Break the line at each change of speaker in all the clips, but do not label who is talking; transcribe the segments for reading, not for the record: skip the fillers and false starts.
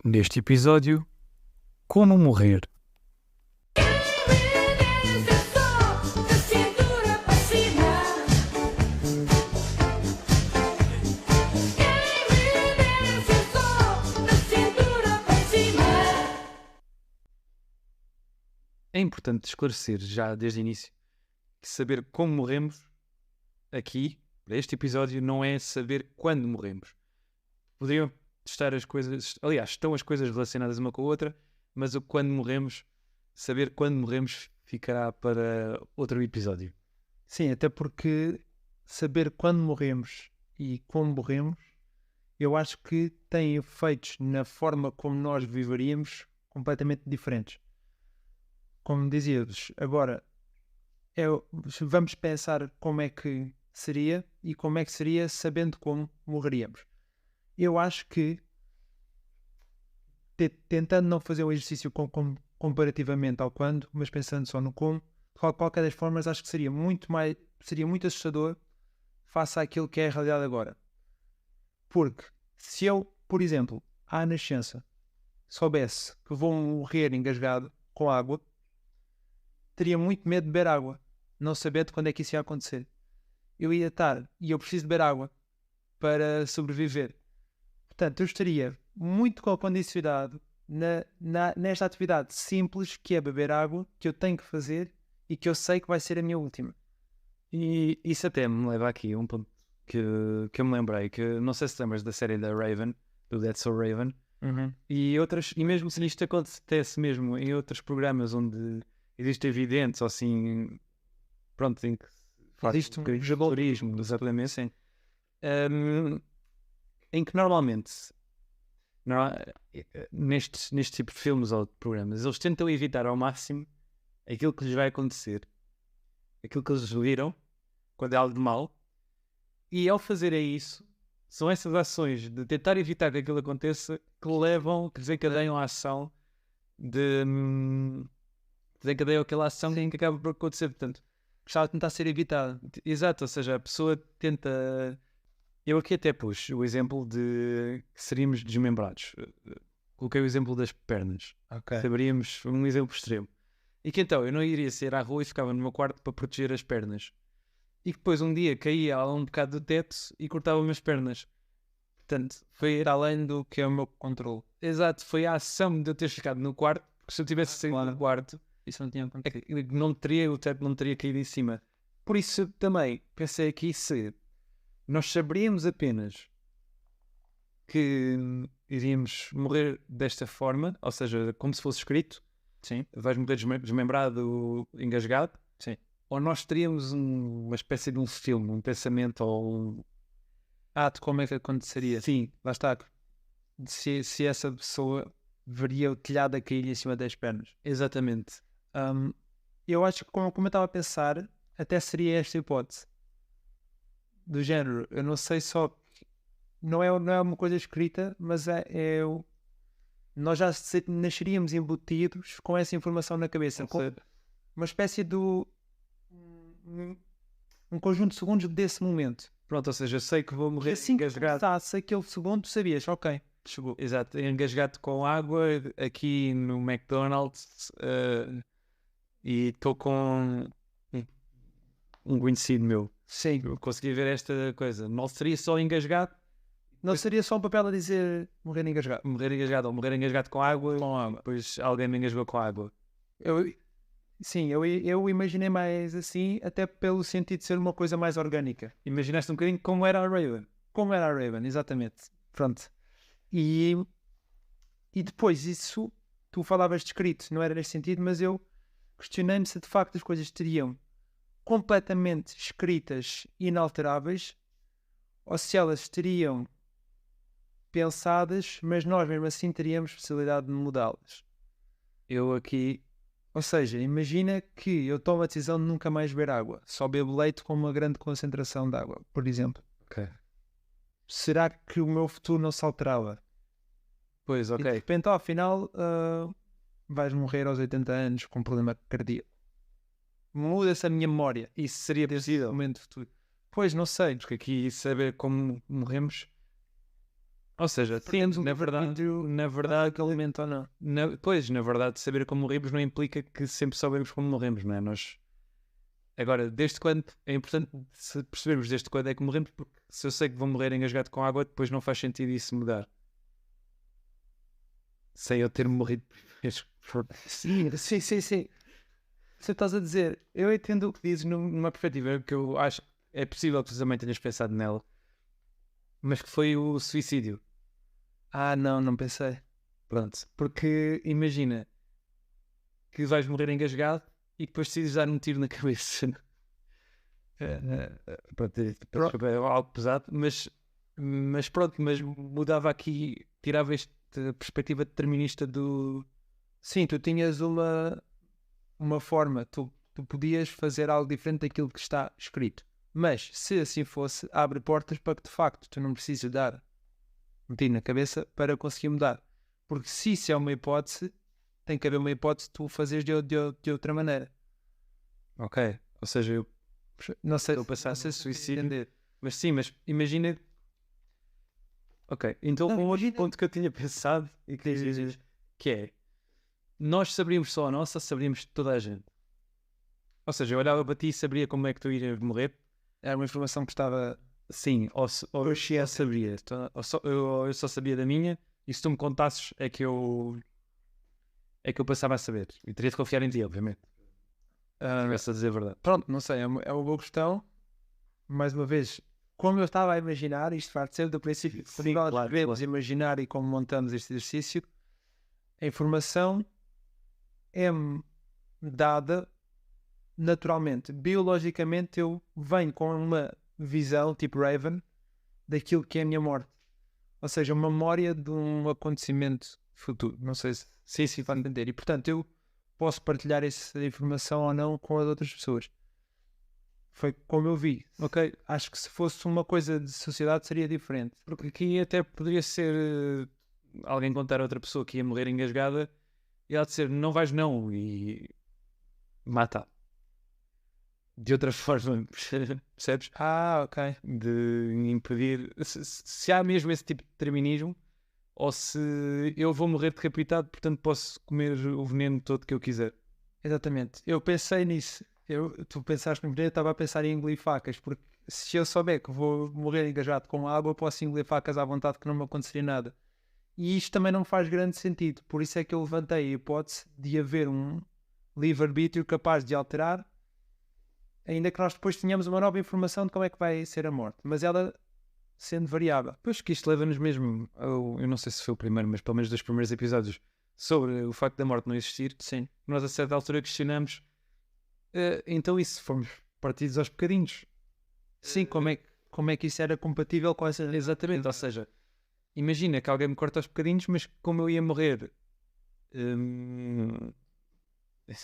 Neste episódio, como morrer. É importante esclarecer já desde o início que saber como morremos aqui, para este episódio, não é saber quando morremos. Poderiam estar as coisas, aliás, estão as coisas relacionadas uma com a outra, mas o quando morremos, saber quando morremos ficará para outro episódio.
Sim, até porque saber quando morremos e como morremos, eu acho que tem efeitos na forma como nós viveríamos completamente diferentes. Como dizia-vos, agora vamos pensar como é que seria e como é que seria sabendo como morreríamos. Eu acho que tentando não fazer um exercício comparativamente ao quando, mas pensando só no como, de qualquer das formas, acho que seria muito assustador face àquilo que é a realidade agora. Porque se eu, por exemplo, à nascença, soubesse que vou morrer engasgado com água, teria muito medo de beber água, não saber de quando é que isso ia acontecer. Eu ia estar, e eu preciso beber água para sobreviver. Portanto, eu estaria muito condicionado nesta atividade simples que é beber água, que eu tenho que fazer e que eu sei que vai ser a minha última.
E isso até me leva aqui a um ponto que eu me lembrei, que não sei se lembras da série da Raven, do That's So Raven, e mesmo se isto acontece mesmo em outros programas onde existem videntes ou assim, pronto, em que faz
Existe um
turismo, exatamente, sim. Em que normalmente neste tipo de filmes ou de programas eles tentam evitar ao máximo aquilo que lhes vai acontecer, aquilo que eles viram quando é algo de mal, e ao fazerem isso são essas ações de tentar evitar que aquilo aconteça que desencadeiam a ação desencadeiam aquela ação que acaba por acontecer. Portanto,
gostava de tentar ser evitado.
exato, ou seja, a pessoa tenta. Eu aqui até pus o exemplo de que seríamos desmembrados. Coloquei o exemplo das pernas.
Ok.
Saberíamos um exemplo extremo. E que então eu não iria sair à rua e ficava no meu quarto para proteger as pernas. E que depois um dia caía a um bocado do teto e cortava-me as pernas. Portanto, foi
Ir além do que é o meu controle.
exato, foi a ação de eu ter ficado no quarto, porque se eu tivesse saído do quarto,
Isso não tinha acontecido.
o teto não teria caído em cima. Por isso eu também pensei aqui se nós saberíamos apenas que iríamos morrer desta forma, ou seja, como se fosse escrito,
Sim.
vais morrer desmembrado, engasgado,
Sim.
ou nós teríamos uma espécie de um filme, um pensamento ou um...
De como é que aconteceria?
Sim,
Lá está. Se essa pessoa veria o telhado a cair em cima das pernas.
exatamente.
Eu acho que, como eu estava a pensar, até seria esta hipótese. Do género, eu não sei só... Não é uma coisa escrita, mas nós já nasceríamos embutidos com essa informação na cabeça. Com uma espécie de... um conjunto de segundos desse momento.
Pronto, ou seja, eu sei que vou morrer
Assim que
engasgado.
passasse aquele segundo, sabias, ok, chegou.
Exato, engasgado com água aqui no McDonald's e estou com um conhecido meu.
Sim.
Eu consegui ver esta coisa. Não seria só engasgado,
Não seria só um papel a dizer morrer engasgado.
morrer engasgado ou morrer engasgado com água, depois alguém me engasgou com água.
Eu imaginei mais assim, até pelo sentido de ser uma coisa mais orgânica.
Imaginaste um bocadinho como era a Raven.
Como era a Raven, exatamente. Pronto. E depois isso, tu falavas de escrito, não era nesse sentido, mas eu questionei-me se de facto as coisas teriam completamente escritas, inalteráveis, ou se elas estariam pensadas, mas nós mesmo assim teríamos possibilidade de mudá-las.
Eu aqui,
Ou seja, imagina que eu tomo a decisão de nunca mais beber água, só bebo leite com uma grande concentração de água, por exemplo.
ok.
Será que o meu futuro não se alterava?
Pois,
E de
ok.
repente, afinal, vais morrer aos 80 anos com um problema cardíaco. Muda-se a minha memória.
Isso seria
Desse
possível.
momento futuro. Pois, não sei.
Porque aqui saber como morremos Ou seja, temos, na verdade,
que alimento ou não.
na verdade, saber como morremos não implica que sempre sabemos como morremos, não é? Agora, desde quando, é importante percebermos desde quando é que morremos, porque se eu sei que vou morrer engasgado com água, depois não faz sentido isso mudar. Sem eu ter morrido primeiro.
Sim. Você estás a dizer, eu entendo o que dizes
Numa perspectiva que eu acho que é possível que tu também tenhas pensado nela, mas que foi o suicídio.
Não pensei.
Pronto. Porque imagina que vais morrer engasgado e depois decides dar um tiro na cabeça. Pronto, desculpa, é algo pesado, mas pronto, mas mudava aqui, tirava esta perspectiva determinista do...
Sim, tu tinhas uma forma, tu podias fazer algo diferente daquilo que está escrito. Mas, se assim fosse, abre portas para que, de facto, tu não precises dar um tiro na cabeça para conseguir mudar. Porque se isso é uma hipótese, tem que haver uma hipótese de tu fazeres de outra maneira.
Ok, ou seja, eu
não sei,
estou a passar a ser suicídio.
Entender.
Mas sim, mas imagina... Ok, então um outro ponto que eu tinha pensado e que dizes, que é, nós saberíamos só a nossa, saberíamos de toda a gente. Ou seja, eu olhava para ti e sabia como é que tu irias morrer.
Era uma informação que estava...
Sim, ou eu só sabia. Eu só sabia da minha, e se tu me contasses é que eu passava a saber. E teria de confiar em ti, obviamente. Tivesse a dizer a verdade.
Pronto, não sei, é uma boa questão. Mais uma vez, como eu estava a imaginar, isto vai ser do princípio que nós devemos imaginar e como montamos este exercício, a informação é-me dada naturalmente. Biologicamente eu venho com uma visão, tipo Raven, daquilo que é a minha morte. Ou seja, uma memória de um acontecimento futuro. Não sei se vai entender. E portanto eu posso partilhar essa informação ou não com as outras pessoas. Foi como eu vi, ok? Acho que se fosse uma coisa de sociedade seria diferente.
Porque aqui até poderia ser alguém contar a outra pessoa que ia morrer engasgada e ela dizer não vais não e mata. De outra forma, percebes?
Ok.
De impedir... Se há mesmo esse tipo de determinismo, ou se eu vou morrer decapitado, portanto posso comer o veneno todo que eu quiser.
Exatamente. Eu pensei nisso. Tu pensaste no veneno, eu estava a pensar em engolir facas, porque se eu souber que vou morrer engajado com água, eu posso engolir facas à vontade que não me aconteceria nada. E isto também não faz grande sentido. Por isso é que eu levantei a hipótese de haver um livre-arbítrio capaz de alterar, ainda que nós depois tenhamos uma nova informação de como é que vai ser a morte. Mas ela sendo variável.
Pois que isto leva-nos mesmo, eu não sei se foi o primeiro, mas pelo menos dos primeiros episódios, sobre o facto da morte não existir.
Sim.
Nós a certa altura questionamos, então e se formos partidos aos bocadinhos?
Sim, como é que isso era compatível com essa...
Exatamente, ou seja, imagina que alguém me corta aos bocadinhos, mas como eu ia morrer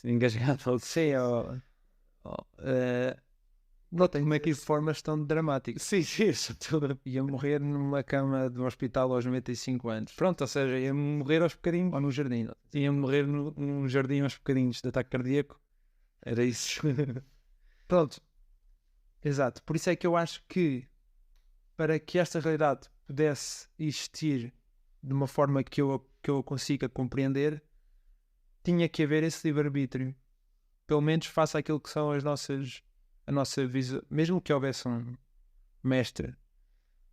engasgado,
sim, não tenho como é que isso de formas tão dramáticas.
Sim,
ia morrer numa cama de um hospital aos 95 anos.
Pronto, ou seja, ia morrer aos bocadinhos.
Ou no jardim.
Ia morrer num jardim aos bocadinhos de ataque cardíaco. Era isso.
Pronto. Exato. Por isso é que eu acho que para que esta realidade pudesse existir de uma forma que eu consiga compreender, tinha que haver esse livre-arbítrio. Pelo menos face àquilo que são a nossa visão. Mesmo que houvesse um mestre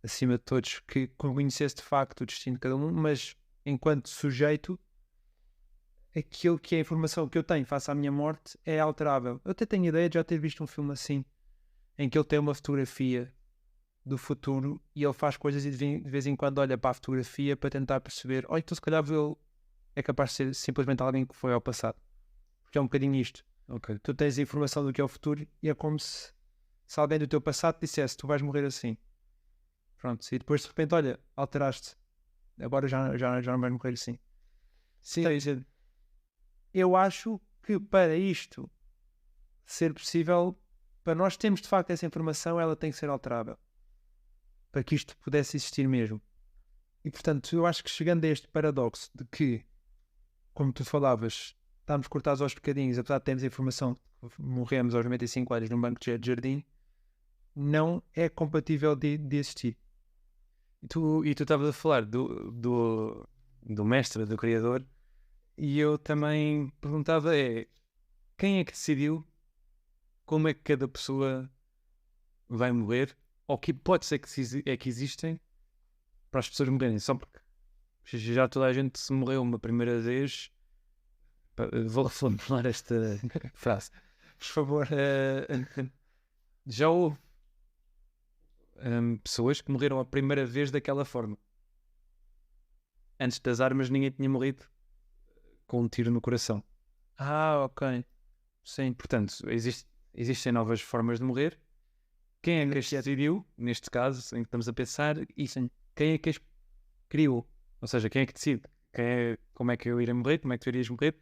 acima de todos que conhecesse de facto o destino de cada um, mas enquanto sujeito, aquilo que é a informação que eu tenho face à minha morte é alterável. Eu até tenho ideia de já ter visto um filme assim, em que ele tem uma fotografia do futuro e ele faz coisas e de vez em quando olha para a fotografia para tentar perceber, olha, então se calhar ele é capaz de ser simplesmente alguém que foi ao passado. Porque é um bocadinho isto.
Okay.
Tu tens a informação do que é o futuro e é como se alguém do teu passado dissesse, tu vais morrer assim. Pronto, e depois de repente, olha, alteraste. Agora já não vais morrer assim. Sim. Então, eu acho que para isto ser possível, para nós termos de facto essa informação, ela tem que ser alterável. Para que isto pudesse existir mesmo. E portanto, eu acho que chegando a este paradoxo de que, como tu falavas, estamos cortados aos bocadinhos, apesar de termos a informação que morremos aos 95 anos num banco de jardim, não é compatível de existir.
E tu estavas a falar do mestre, do criador, e eu também perguntava quem é que decidiu como é que cada pessoa vai morrer, ou que hipóteses é que existem para as pessoas morrerem, só porque já toda a gente se morreu uma primeira vez. Vou reformular esta frase.
Por favor.
Já houve pessoas que morreram a primeira vez daquela forma. Antes das armas ninguém tinha morrido com um tiro no coração.
Ok. Sim.
Portanto, existem novas formas de morrer. Quem é que as decidiu, neste caso, em que estamos a pensar, e quem é que as criou? Ou seja, quem é que decide? Como é que eu irei morrer? Como é que tu irias morrer?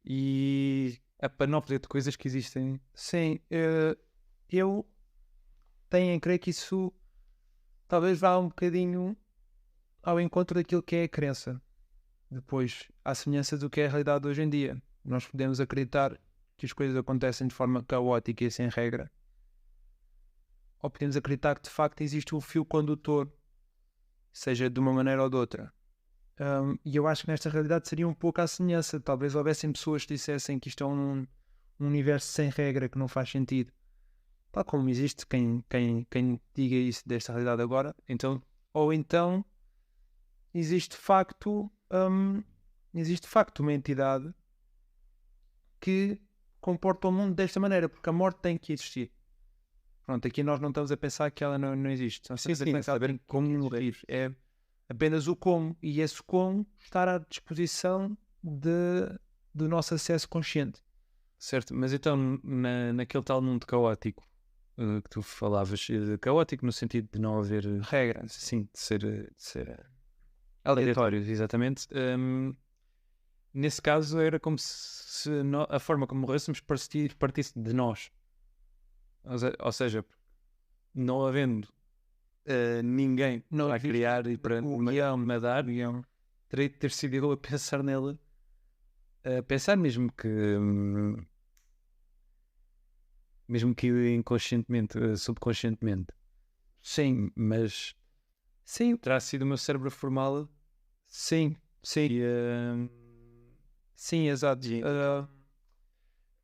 E a panóplia de coisas que existem.
Sim, eu tenho a crer que isso talvez vá um bocadinho ao encontro daquilo que é a crença. Depois, à semelhança do que é a realidade hoje em dia. Nós podemos acreditar que as coisas acontecem de forma caótica e sem regra. Ou podemos acreditar que de facto existe um fio condutor, seja de uma maneira ou de outra. E eu acho que nesta realidade seria um pouco à semelhança. Talvez houvessem pessoas que dissessem que isto é um universo sem regra, que não faz sentido. Tal como existe quem diga isso desta realidade agora. Ou então existe de facto uma entidade que comporta o mundo desta maneira, porque a morte tem que existir. Pronto, aqui nós não estamos a pensar que ela não existe. Nós estamos a pensar saber como morrer. É apenas o como, e esse como estar à disposição do nosso acesso consciente.
Certo, mas então naquele tal mundo caótico que tu falavas, caótico no sentido de não haver
regras,
sim, de ser aleatórios, exatamente. Nesse caso era como se a forma como morrêssemos partisse de nós. Ou seja, não havendo ninguém para criar e para nadar, terei de ter sido eu a pensar nela, a pensar mesmo que inconscientemente, subconscientemente.
Sim,
mas
sim,
terá sido o meu cérebro formal.
Sim. Sim, exato.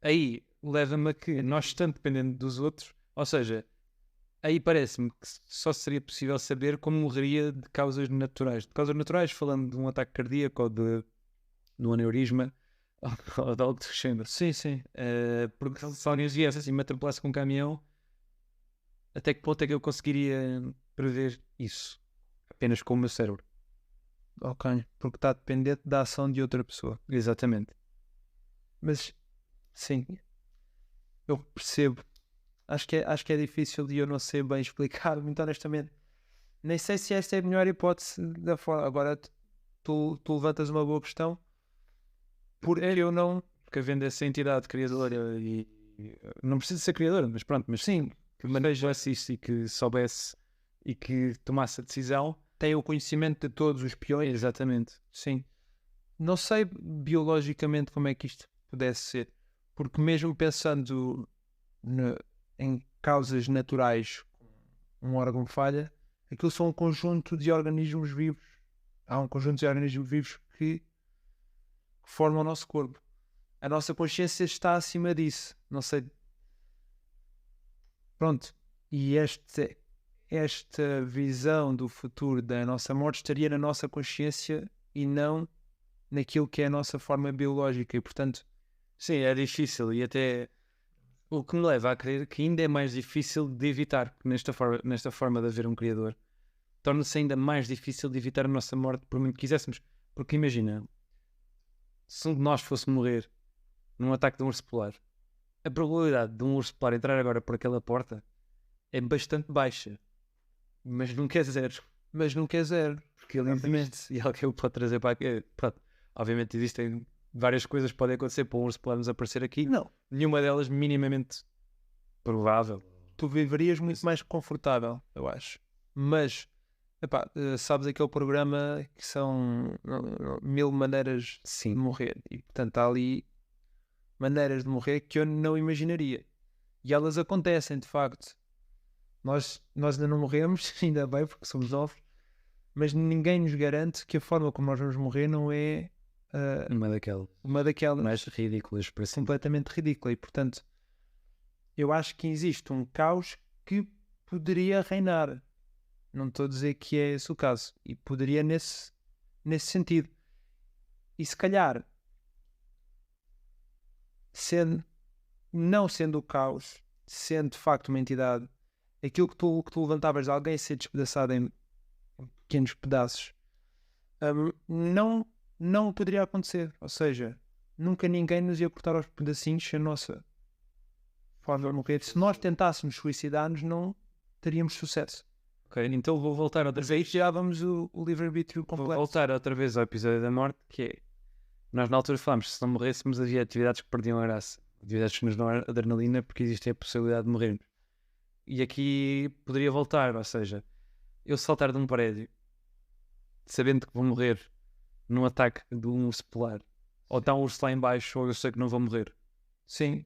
Aí leva-me a que nós estando dependendo dos outros, ou seja, aí parece-me que só seria possível saber como morreria de causas naturais. De causas naturais, falando de um ataque cardíaco ou de um aneurisma ou de algo do género.
Sim.
Porque se alguém viesse assim me atropelasse com um caminhão, até que ponto é que eu conseguiria prever isso? Apenas com o meu cérebro.
Ok, porque está dependente da ação de outra pessoa.
Exatamente.
Mas, sim, eu percebo. Acho que é difícil e eu não sei bem explicar, muito honestamente. Nem sei se esta é a melhor hipótese da forma. Agora, tu levantas uma boa questão. Porque eu não...
Porque havendo essa entidade criadora e não precisa ser criadora, mas pronto, mas sim, que manejasse isso e que soubesse e que tomasse a decisão,
tem o conhecimento de todos os peões.
Exatamente.
Sim. Não sei biologicamente como é que isto pudesse ser, porque mesmo pensando em causas naturais, um órgão falha, aquilo são um conjunto de organismos vivos. Há um conjunto de organismos vivos que formam o nosso corpo. A nossa consciência está acima disso. Não sei. Pronto. E esta visão do futuro da nossa morte estaria na nossa consciência e não naquilo que é a nossa forma biológica. E, portanto,
sim, é difícil. E até o que me leva a crer que ainda é mais difícil de evitar, porque nesta forma de haver um criador, torna-se ainda mais difícil de evitar a nossa morte por muito que quiséssemos. Porque imagina, se um de nós fosse morrer num ataque de um urso polar, a probabilidade de um urso polar entrar agora por aquela porta é bastante baixa, mas nunca é zero.
Porque ele existe
e alguém o pode trazer para aqui. Pronto, obviamente existem várias coisas que podem acontecer para um urso polar nos aparecer aqui.
Não.
Nenhuma delas minimamente provável.
Tu viverias muito mais confortável, eu acho. Mas, sabes aquele programa que são 1000 maneiras de morrer. E, portanto, há ali maneiras de morrer que eu não imaginaria. E elas acontecem, de facto. Nós ainda não morremos, ainda bem, porque somos novos. mas ninguém nos garante que a forma como nós vamos morrer não é
Uma daquelas
uma
mais ridículas para si.
completamente ridícula. E, portanto, eu acho que existe um caos que poderia reinar. Não estou a dizer que é esse o caso. E poderia nesse sentido. E se calhar, não sendo o caos, sendo de facto uma entidade, aquilo que tu levantavas de alguém ser despedaçado em pequenos pedaços, não poderia acontecer. Ou seja, nunca ninguém nos ia cortar aos pedacinhos se a nossa forma de morrer. Se nós tentássemos suicidar-nos, não teríamos sucesso.
Ok, então vou voltar outra
Mas aí
vez.
tirávamos o livre-arbítrio
Vou
completo.
voltar outra vez ao episódio da morte, que é... Nós na altura falámos, se não morrêssemos havia atividades que perdiam a graça. Atividades que nos dão adrenalina porque existe a possibilidade de morrermos. E aqui poderia voltar, ou seja, eu saltar de um prédio sabendo que vou morrer num ataque de um urso polar, ou está um urso lá em baixo, ou eu sei que não vou morrer.
Sim,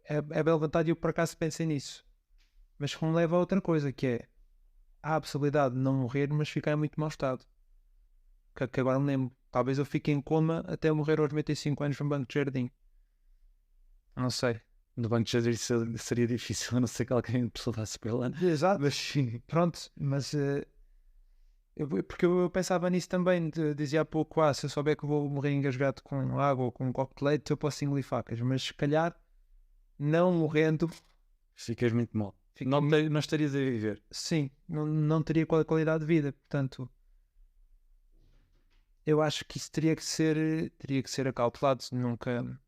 é bela vontade e eu por acaso pensei nisso. Mas que me leva a outra coisa, que é há a possibilidade de não morrer, mas ficar em muito mau estado. Que agora me lembro. Talvez eu fique em coma até eu morrer aos 95 anos num banco de jardim. Não sei.
No banco de xadrez seria difícil, a não ser que alguém passasse por lá.
Exato.
Mas sim.
Pronto, mas porque eu pensava nisso também. Dizia há pouco, se eu souber que eu vou morrer engasgado com água ou com um copo de leite, eu posso engolir facas. Mas se calhar, não morrendo,
Ficas muito mal.
fico-
Não estarias a viver.
sim, não teria qualidade de vida. Portanto, eu acho que isso teria que ser acautelado. Nunca,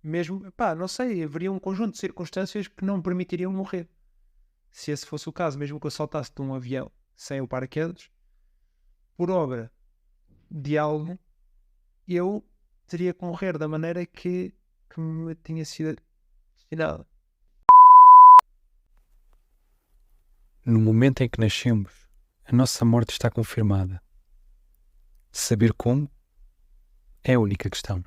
mesmo, pá, não sei, haveria um conjunto de circunstâncias que não me permitiriam morrer. Se esse fosse o caso, mesmo que eu saltasse de um avião sem o paraquedas, por obra de algo, eu teria que morrer da maneira que me tinha sido destinado.
No momento em que nascemos, a nossa morte está confirmada. Saber como é a única questão.